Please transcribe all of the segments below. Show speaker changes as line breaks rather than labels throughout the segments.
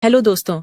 Hello दोस्तों,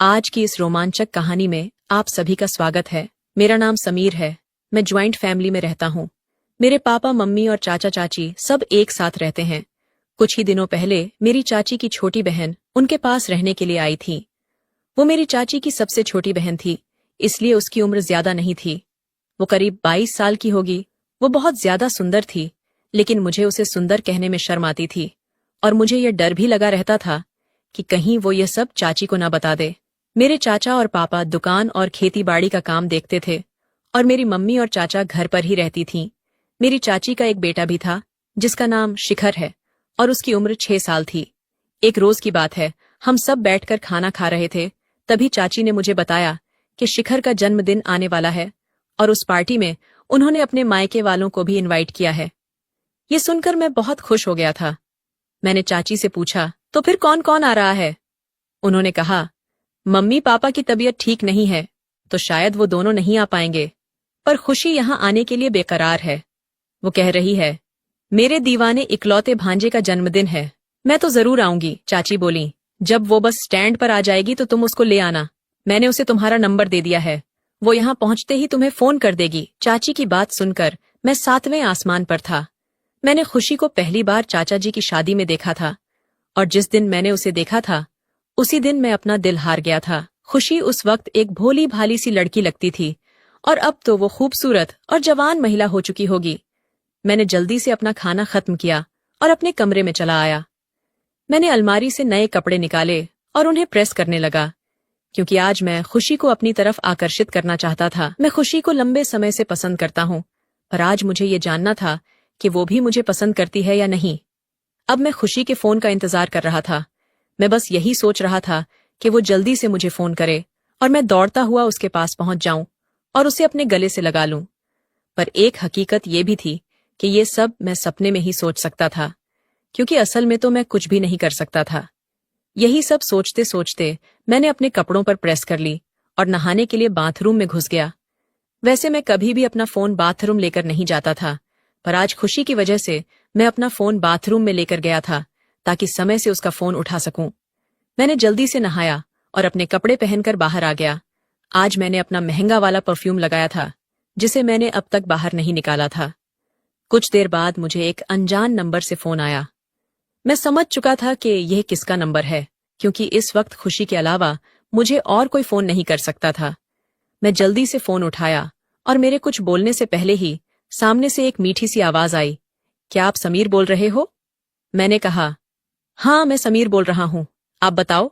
आज की इस रोमांचक कहानी में आप सभी का स्वागत है। मेरा नाम समीर है। मैं ज्वाइंट फैमिली में रहता हूँ। मेरे पापा, मम्मी और चाचा चाची सब एक साथ रहते हैं। कुछ ही दिनों पहले मेरी चाची की छोटी बहन उनके पास रहने के लिए आई थी। वो मेरी चाची की सबसे छोटी बहन थी, इसलिए उसकी उम्र ज्यादा नहीं थी। वो करीब 22 साल की होगी। वो बहुत ज्यादा सुंदर थी, लेकिन मुझे उसे सुंदर कहने में शर्म आती थी और मुझे यह डर भी लगा रहता था कि कहीं वो ये सब चाची को ना बता दे। मेरे चाचा और पापा दुकान और खेती बाड़ी का काम देखते थे और मेरी मम्मी और चाचा घर पर ही रहती थीं। मेरी चाची का एक बेटा भी था जिसका नाम शिखर है और उसकी उम्र 6 साल थी। एक रोज की बात है, हम सब बैठकर खाना खा रहे थे। तभी चाची ने मुझे बताया कि शिखर का जन्मदिन आने वाला है और उस पार्टी में उन्होंने अपने मायके वालों को भी इनवाइट किया है। ये सुनकर मैं बहुत खुश हो गया था। मैंने चाची से पूछा, तो फिर कौन कौन आ रहा है? उन्होंने कहा, मम्मी पापा की तबीयत ठीक नहीं है तो शायद वो दोनों नहीं आ पाएंगे, पर खुशी यहाँ आने के लिए बेकरार है। वो कह रही है, मेरे दीवाने इकलौते भांजे का जन्मदिन है, मैं तो जरूर आऊंगी। चाची बोली, जब वो बस स्टैंड पर आ जाएगी तो तुम उसको ले आना। मैंने उसे तुम्हारा नंबर दे दिया है, वो यहाँ पहुंचते ही तुम्हें फोन कर देगी। चाची की बात सुनकर मैं 7वें आसमान पर था। मैंने खुशी को पहली बार चाचा जी की शादी में देखा था और जिस दिन मैंने उसे देखा था उसी दिन मैं अपना दिल हार गया था। खुशी उस वक्त एक भोली भाली सी लड़की लगती थी और अब तो वो खूबसूरत और जवान महिला हो चुकी होगी। मैंने जल्दी से अपना खाना खत्म किया और अपने कमरे में चला आया। मैंने अलमारी से नए कपड़े निकाले और उन्हें प्रेस करने लगा, क्योंकि आज मैं खुशी को अपनी तरफ आकर्षित करना चाहता था। मैं खुशी को लंबे समय से पसंद करता हूँ, पर आज मुझे ये जानना था कि वो भी मुझे पसंद करती है या नहीं। अब मैं खुशी के फोन का इंतजार कर रहा था। मैं बस यही सोच रहा था कि वो जल्दी से मुझे फोन करे और मैं दौड़ता हुआ उसके पास पहुंच जाऊं और उसे अपने गले से लगा लूं। पर एक हकीकत ये भी थी कि ये सब मैं सपने में ही सोच सकता था, क्योंकि असल में तो मैं कुछ भी नहीं कर सकता था। यही सब सोचते सोचते मैंने अपने कपड़ों पर प्रेस कर ली और नहाने के लिए बाथरूम में घुस गया। वैसे मैं कभी भी अपना फोन बाथरूम लेकर नहीं जाता था, पर आज खुशी की वजह से मैं अपना फोन बाथरूम में लेकर गया था ताकि समय से उसका फोन उठा सकूं। मैंने जल्दी से नहाया और अपने कपड़े पहनकर बाहर आ गया। आज मैंने अपना महंगा वाला परफ्यूम लगाया था जिसे मैंने अब तक बाहर नहीं निकाला था। कुछ देर बाद मुझे एक अनजान नंबर से फोन आया। मैं समझ चुका था कि यह किसका नंबर है, क्योंकि इस वक्त खुशी के अलावा मुझे और कोई फोन नहीं कर सकता था। मैं जल्दी से फोन उठाया और मेरे कुछ बोलने से पहले ही सामने से एक मीठी सी आवाज आई, क्या आप समीर बोल रहे हो? मैंने कहा, हाँ मैं समीर बोल रहा हूँ, आप बताओ।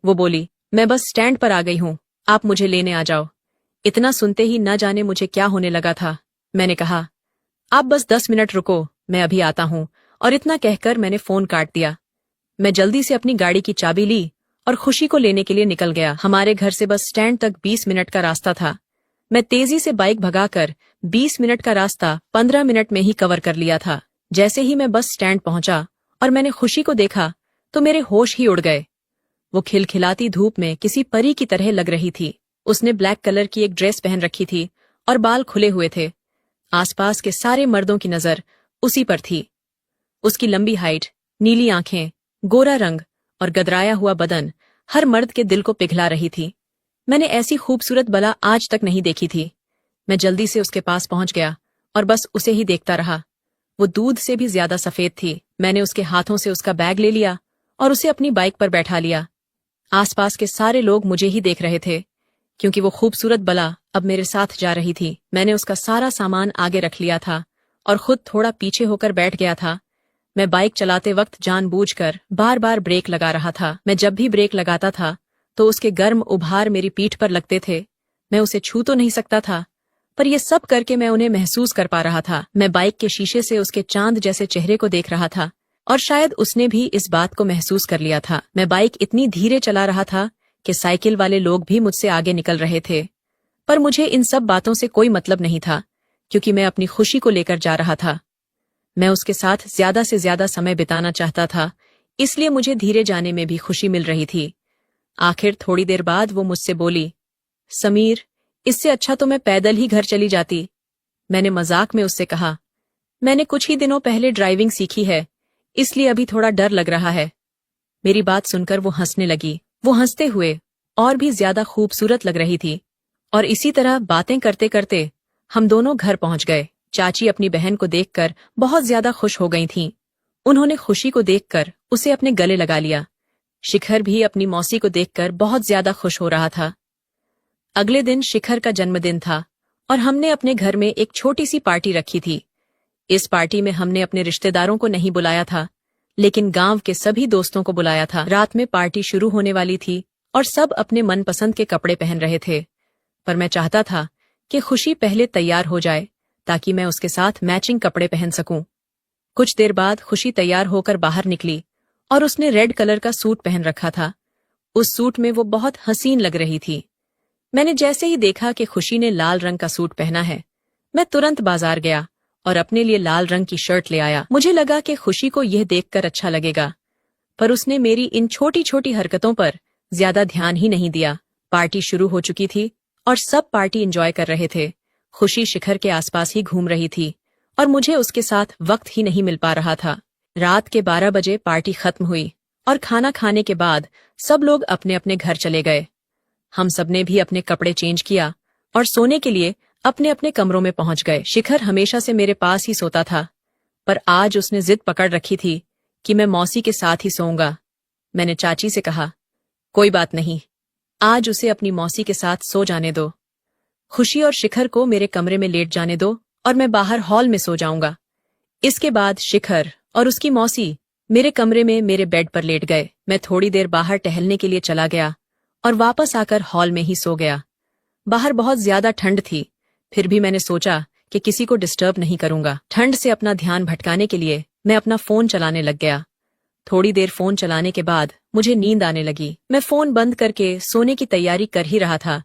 वो बोली, मैं बस स्टैंड पर आ गई हूँ, आप मुझे लेने आ जाओ। इतना सुनते ही न जाने मुझे क्या होने लगा था। मैंने कहा, आप बस 10 मिनट रुको, मैं अभी आता हूँ, और इतना कहकर मैंने फोन काट दिया। मैं जल्दी से अपनी गाड़ी की चाबी ली और खुशी को लेने के लिए निकल गया। हमारे घर से बस स्टैंड तक 20 मिनट का रास्ता था। मैं तेजी से बाइक भगाकर 20 मिनट का रास्ता 15 मिनट में ही कवर कर लिया था। जैसे ही मैं बस स्टैंड पहुंचा और मैंने खुशी को देखा तो मेरे होश ही उड़ गए। वो खिलखिलाती धूप में किसी परी की तरह लग रही थी। उसने ब्लैक कलर की एक ड्रेस पहन रखी थी और बाल खुले हुए थे। आसपास के सारे मर्दों की नजर उसी पर थी। उसकी लंबी हाइट, नीली आंखें, गोरा रंग और गदराया हुआ बदन हर मर्द के दिल को पिघला रही थी। मैंने ऐसी खूबसूरत बला आज तक नहीं देखी थी। मैं जल्दी से उसके पास पहुंच गया और बस उसे ही देखता रहा। वो दूध से भी ज्यादा सफेद थी। मैंने उसके हाथों से उसका बैग ले लिया और उसे अपनी बाइक पर बैठा लिया। आसपास के सारे लोग मुझे ही देख रहे थे, क्योंकि वो खूबसूरत बला अब मेरे साथ जा रही थी। मैंने उसका सारा सामान आगे रख लिया था और खुद थोड़ा पीछे होकर बैठ गया था। मैं बाइक चलाते वक्त जानबूझकर बार बार ब्रेक लगा रहा था। मैं जब भी ब्रेक लगाता था तो उसके गर्म उभार मेरी पीठ पर लगते थे। मैं उसे छू तो नहीं सकता था, पर यह सब करके मैं उन्हें महसूस कर पा रहा था। मैं बाइक के शीशे से उसके चांद जैसे चेहरे को देख रहा था और शायद उसने भी इस बात को महसूस कर लिया था। मैं बाइक इतनी धीरे चला रहा था कि साइकिल वाले लोग भी मुझसे आगे निकल रहे थे, पर मुझे इन सब बातों से कोई मतलब नहीं था, क्योंकि मैं अपनी खुशी को लेकर जा रहा था। मैं उसके साथ ज्यादा से ज्यादा समय बिताना चाहता था, इसलिए मुझे धीरे जाने में भी खुशी मिल रही थी। आखिर थोड़ी देर बाद वो मुझसे बोली, समीर, इससे अच्छा तो मैं पैदल ही घर चली जाती। मैंने मजाक में उससे कहा, मैंने कुछ ही दिनों पहले ड्राइविंग सीखी है, इसलिए अभी थोड़ा डर लग रहा है। मेरी बात सुनकर वो हंसने लगी वो हंसते हुए और भी ज्यादा खूबसूरत लग रही थी। और इसी तरह बातें करते करते हम दोनों घर पहुंच गए। चाची अपनी बहन को देखकर बहुत ज्यादा खुश हो गई थीं। उन्होंने खुशी को देखकर उसे अपने गले लगा लिया। शिखर भी अपनी मौसी को देखकर बहुत ज्यादा खुश हो रहा था। अगले दिन शिखर का जन्मदिन था और हमने अपने घर में एक छोटी सी पार्टी रखी थी। इस पार्टी में हमने अपने रिश्तेदारों को नहीं बुलाया था, लेकिन गांव के सभी दोस्तों को बुलाया था। रात में पार्टी शुरू होने वाली थी और सब अपने मनपसंद के कपड़े पहन रहे थे, पर मैं चाहता था कि खुशी पहले तैयार हो जाए ताकि मैं उसके साथ मैचिंग कपड़े पहन सकूं। कुछ देर बाद खुशी तैयार होकर बाहर निकली और उसने रेड कलर का सूट पहन रखा था। उस सूट में वो बहुत हसीन लग रही थी। मैंने जैसे ही देखा कि खुशी ने लाल रंग का सूट पहना है, मैं तुरंत बाजार गया और अपने लिए लाल रंग की शर्ट ले आया। मुझे लगा कि खुशी को यह देखकर अच्छा लगेगा, पर उसने मेरी इन छोटी छोटी हरकतों पर ज्यादा ध्यान ही नहीं दिया। पार्टी शुरू हो चुकी थी और सब पार्टी एंजॉय कर रहे थे। खुशी शिखर के आसपास ही घूम रही थी और मुझे उसके साथ वक्त ही नहीं मिल पा रहा था। रात के 12 बजे पार्टी खत्म हुई और खाना खाने के बाद सब लोग अपने अपने घर चले गए। हम सबने भी अपने कपड़े चेंज किया और सोने के लिए अपने अपने कमरों में पहुंच गए। शिखर हमेशा से मेरे पास ही सोता था, पर आज उसने जिद पकड़ रखी थी कि मैं मौसी के साथ ही सोऊंगा। मैंने चाची से कहा, कोई बात नहीं, आज उसे अपनी मौसी के साथ सो जाने दो। खुशी और शिखर को मेरे कमरे में लेट जाने दो और मैं बाहर हॉल में सो जाऊंगा। इसके बाद शिखर और उसकी मौसी मेरे कमरे में मेरे बेड पर लेट गए। मैं थोड़ी देर बाहर टहलने के लिए चला गया और वापस आकर हॉल में ही सो गया। बाहर बहुत ज्यादा ठंड थी, फिर भी मैंने सोचा कि किसी को डिस्टर्ब नहीं करूंगा। ठंड से अपना ध्यान भटकाने के लिए मैं अपना फोन चलाने लग गया। थोड़ी देर फोन चलाने के बाद मुझे नींद आने लगी। मैं फोन बंद करके सोने की तैयारी कर ही रहा था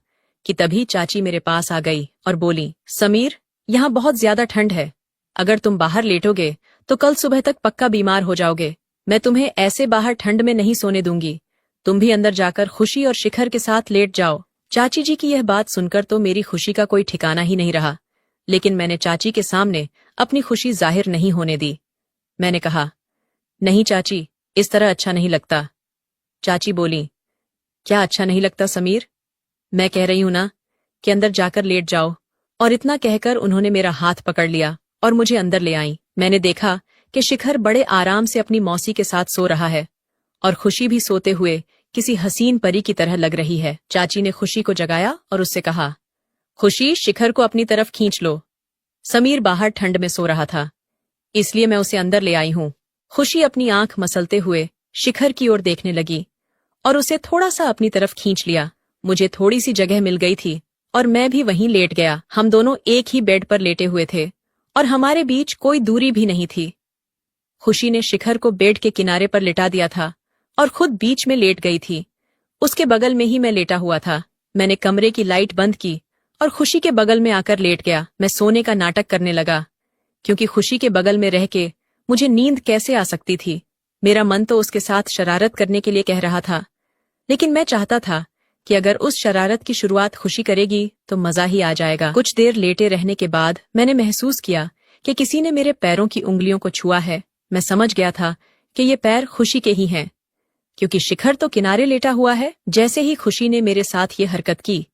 कि तभी चाची मेरे पास आ गई और बोली, समीर, यहाँ बहुत ज्यादा ठंड है। अगर तुम बाहर लेटोगे तो कल सुबह तक पक्का बीमार हो जाओगे। मैं तुम्हें ऐसे बाहर ठंड में नहीं सोने दूंगी। तुम भी अंदर जाकर खुशी और शिखर के साथ लेट जाओ। चाची जी की यह बात सुनकर तो मेरी खुशी का कोई ठिकाना ही नहीं रहा, लेकिन मैंने चाची के सामने अपनी खुशी जाहिर नहीं होने दी। मैंने कहा, नहीं चाची, इस तरह अच्छा नहीं लगता। चाची बोली, क्या अच्छा नहीं लगता समीर? मैं कह रही हूं ना कि अंदर जाकर लेट जाओ। और इतना कहकर उन्होंने मेरा हाथ पकड़ लिया और मुझे अंदर ले आई। मैंने देखा कि शिखर बड़े आराम से अपनी मौसी के साथ सो रहा है और खुशी भी सोते हुए किसी हसीन परी की तरह लग रही है। चाची ने खुशी को जगाया और उससे कहा, खुशी, शिखर को अपनी तरफ खींच लो। समीर बाहर ठंड में सो रहा था, इसलिए मैं उसे अंदर ले आई हूं। खुशी अपनी आंख मसलते हुए शिखर की ओर देखने लगी और उसे थोड़ा सा अपनी तरफ खींच लिया। मुझे थोड़ी सी जगह मिल गई थी और मैं भी वहीं लेट गया। हम दोनों एक ही बेड पर लेटे हुए थे और हमारे बीच कोई दूरी भी नहीं थी। खुशी ने शिखर को बेड के किनारे पर लिटा दिया था और खुद बीच में लेट गई थी। उसके बगल में ही मैं लेटा हुआ था। मैंने कमरे की लाइट बंद की और खुशी के बगल में आकर लेट गया। मैं सोने का नाटक करने लगा, क्योंकि खुशी के बगल में रह के मुझे नींद कैसे आ सकती थी। मेरा मन तो उसके साथ शरारत करने के लिए कह रहा था, लेकिन मैं चाहता था कि अगर उस शरारत की शुरुआत खुशी करेगी तो मजा ही आ जाएगा। कुछ देर लेटे रहने के बाद मैंने महसूस किया कि किसी ने मेरे पैरों की उंगलियों को छुआ है। मैं समझ गया था कि ये पैर खुशी के ही हैं, क्योंकि शिखर तो किनारे लेटा हुआ है। जैसे ही खुशी ने मेरे साथ ये हरकत की,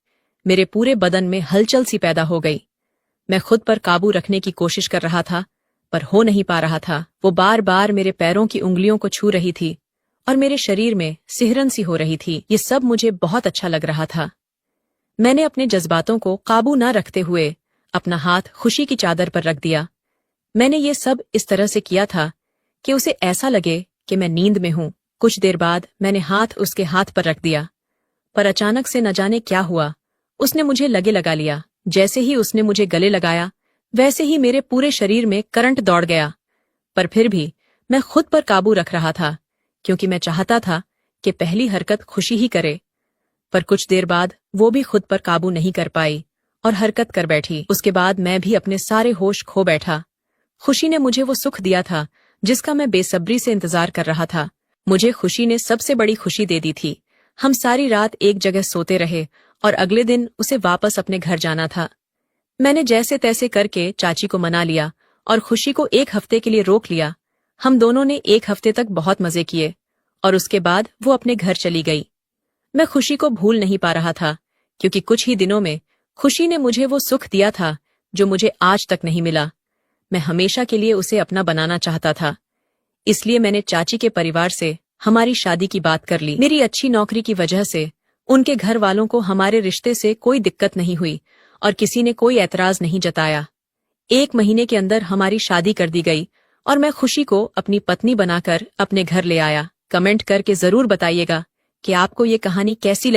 मेरे पूरे बदन में हलचल सी पैदा हो गई। मैं खुद पर काबू रखने की कोशिश कर रहा था, पर हो नहीं पा रहा था। वो बार बार मेरे पैरों की उंगलियों को छू रही थी और मेरे शरीर में सिहरन सी हो रही थी। ये सब मुझे बहुत अच्छा लग रहा था। मैंने अपने जज्बातों को काबू न रखते हुए अपना हाथ खुशी की चादर पर रख दिया। मैंने ये सब इस तरह से किया था कि उसे ऐसा लगे कि मैं नींद में हूं। कुछ देर बाद मैंने हाथ उसके हाथ पर रख दिया, पर अचानक से न जाने क्या हुआ, उसने मुझे लगे लगा लिया। जैसे ही उसने मुझे गले लगाया, वैसे ही मेरे पूरे शरीर में करंट दौड़ गया। पर फिर भी मैं खुद पर काबू रख रहा था, क्योंकि मैं चाहता था कि पहली हरकत खुशी ही करे। पर कुछ देर बाद वो भी खुद पर काबू नहीं कर पाई और हरकत कर बैठी। उसके बाद मैं भी अपने सारे होश खो बैठा। खुशी ने मुझे वो सुख दिया था जिसका मैं बेसब्री से इंतजार कर रहा था। मुझे खुशी ने सबसे बड़ी खुशी दे दी थी। हम सारी रात एक जगह सोते रहे और अगले दिन उसे वापस अपने घर जाना था। मैंने जैसे तैसे करके चाची को मना लिया और खुशी को 1 हफ्ते के लिए रोक लिया। हम दोनों ने 1 हफ्ते तक बहुत मजे किए और उसके बाद वो अपने घर चली गई। मैं खुशी को भूल नहीं पा रहा था, क्योंकि कुछ ही दिनों में खुशी ने मुझे वो सुख दिया था जो मुझे आज तक नहीं मिला। मैं हमेशा के लिए उसे अपना बनाना चाहता था। इसलिए मैंने चाची के परिवार से हमारी शादी की बात कर ली। मेरी अच्छी नौकरी की वजह से उनके घर वालों को हमारे रिश्ते से कोई दिक्कत नहीं हुई और किसी ने कोई ऐतराज नहीं जताया। 1 महीने के अंदर हमारी शादी कर दी गई और मैं खुशी को अपनी पत्नी बनाकर अपने घर ले आया। कमेंट करके जरूर बताइएगा कि आपको ये कहानी कैसी लगी।